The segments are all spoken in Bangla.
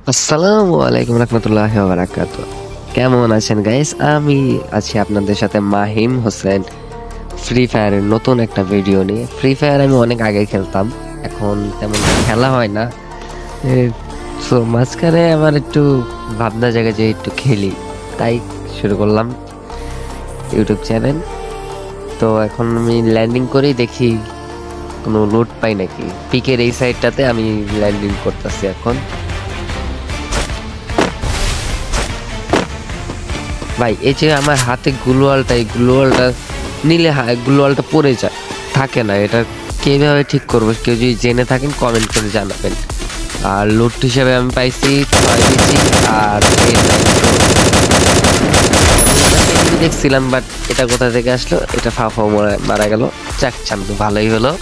আসসালামু আলাইকুম রহমতুল্লাহি ওয়া বারাকাতুহু। কেমন আছেন গাইস? আমি আছি আপনাদের সাথে মাহিম হোসেন, ফ্রি ফায়ারের নতুন একটা ভিডিও নিয়ে। ফ্রি ফায়ার আমি অনেক আগে খেলতাম, এখন তেমন খেলা হয় না। তো মাঝখানে আমার একটু ভাবনা জাগে যে একটু খেলি, তাই শুরু করলাম ইউটিউব চ্যানেল। তো এখন আমি ল্যান্ডিং করেই দেখি কোনো লুট পাই নাকি। পিকের এই সাইডটাতে আমি ল্যান্ডিং করতেছি এখন। ভাই এই যে আমার হাতে গ্লুয়ালটা, এই গ্লুয়ালটা নিলে গ্লুয়ালটা পড়ে যায়, থাকে না। এটা কিভাবে ঠিক করবো? কেউ যদি জেনে থাকেন কমেন্ট করে জানাবেন। আর লুট হিসেবে আমি পাইছি 6 বিচি আর দেখছিলাম, বাট এটা কোথা থেকে আসলো? এটা ফাফা মারা গেল। যাক, চান্দু ভালোই হলো।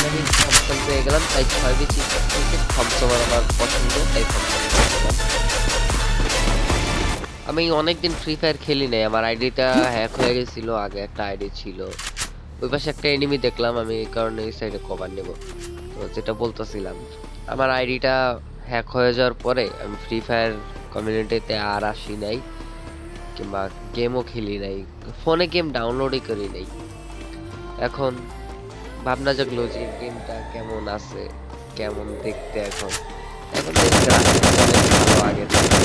আমি থমসন পেয়ে গেলাম, তাই 6 বিচি থেকে থমসন আমার পছন্দ, তাই থমসন পেয়ে গেলাম। আমি অনেকদিন ফ্রি ফায়ার খেলি নাই, আমার আইডিটা হ্যাক হয়ে গেছিল। আগে একটা আইডি ছিল, ওই পাশে একটা এনিমি দেখলাম, আমি এই কারণে এই সাইডে কভার নেব। তো যেটা বলতেছিলাম, আমার আইডিটা হ্যাক হয়ে যাওয়ার পরে আমি ফ্রি ফায়ার কমিউনিটিতে আর আসি নাই, কিংবা গেমও খেলি নাই, ফোনে গেম ডাউনলোডই করি নাই। এখন ভাবনা জাগলো যে গেমটা কেমন আছে, কেমন দেখতে। এখন এখন গ্রাফিক্স অনেক ভালো আগে থেকে।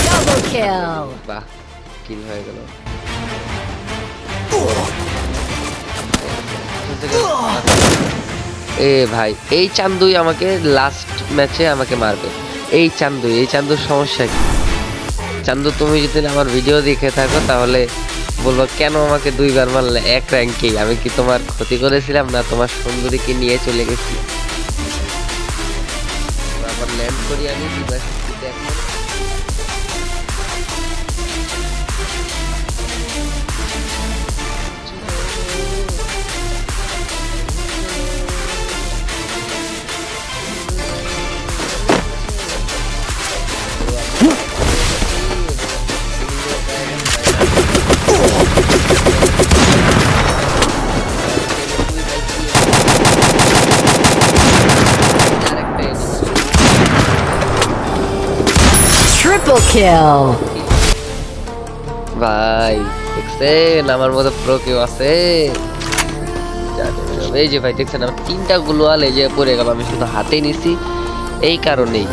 Double kill! বাহ, কিল হয়ে গেল। এ ভাই, এই চান্দুই আমাকে লাস্ট ম্যাচে আমাকে মারবে। এই চান্দুর সমস্যা কি? চান্দু, তুমি যদি আমার ভিডিও দেখে থাকো তাহলে বলবো, কেন আমাকে 2বার মারলে এক র্যাঙ্কেই? আমি কি তোমার ক্ষতি করেছিলাম? না তোমার সুন্দরীকে নিয়ে চলে গেছি? আবার ল্যান্ড করি আমি ডিভাইসটিতে এখন। Triple kill! ভাই দেখছেন আমার মতো প্রো কেউ আছে? এই যে ভাই দেখছেন, আমার 3টা গ্লোয়াল এই যে পড়ে গেল, আমি শুধু হাতে নিছি এই কারণেই।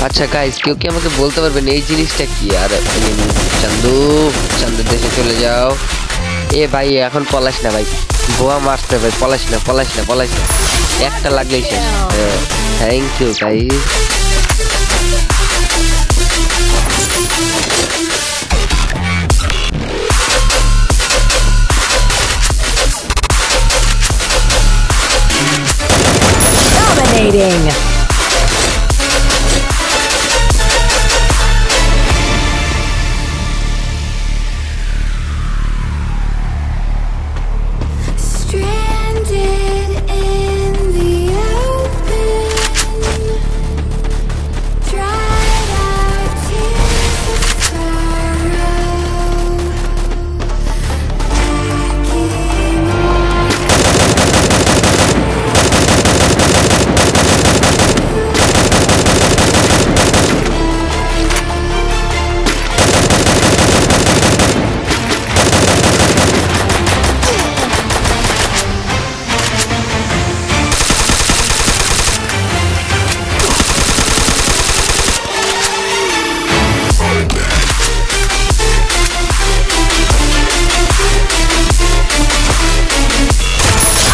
আচ্ছা গাইস, কেউ কি আমাকে বলতে পারবেন এই জিনিসটা কি? আর চান্দুর দেশে চলে যাও। এ ভাই এখন পলাশ না ভাই, বোয়া মারছে ভাই, পলাশ না। একটা লাগলেই শেষ। Thank you guys. Dominating! Stranded in the open, dried out tears of sorrow, backing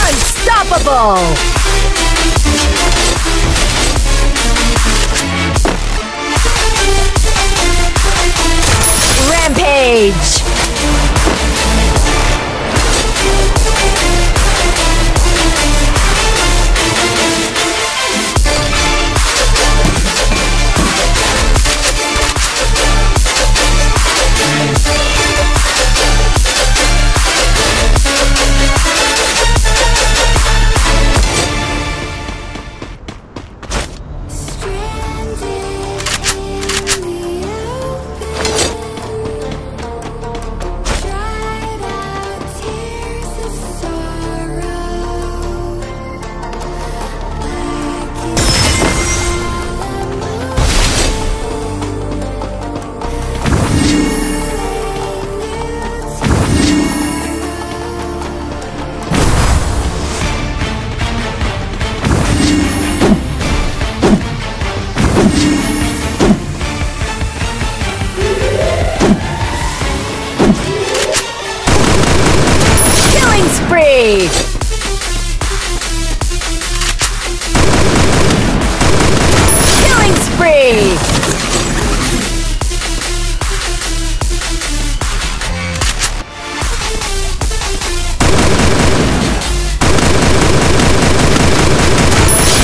Unstoppable! spree! Killing spree!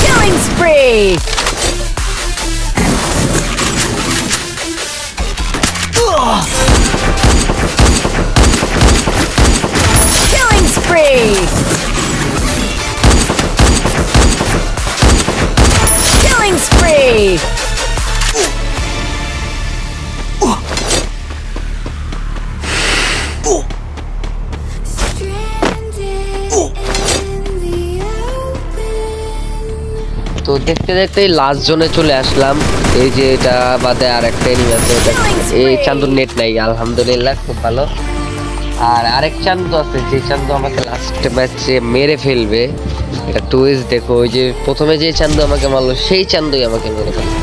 Killing spree! Killing spree! Killing spree! Stranded in the open. তো দেখতে দেখতে লাস্ট জোনে চলে আসলাম। এই যে এটা বাদে আর একটা এনিমি আছে, এই চান্দুর নেট নাই, আলহামদুলিল্লাহ খুব ভালো। আর আরেক চান্দু আছে, যে চান্দু আমাকে লাস্ট ম্যাচে মেরে ফেলবে। এটা টুইস্ট দেখো, ওই যে প্রথমে যে চান্দু আমাকে মারলো সেই চান্দুই আমাকে মেরে ফেলবে।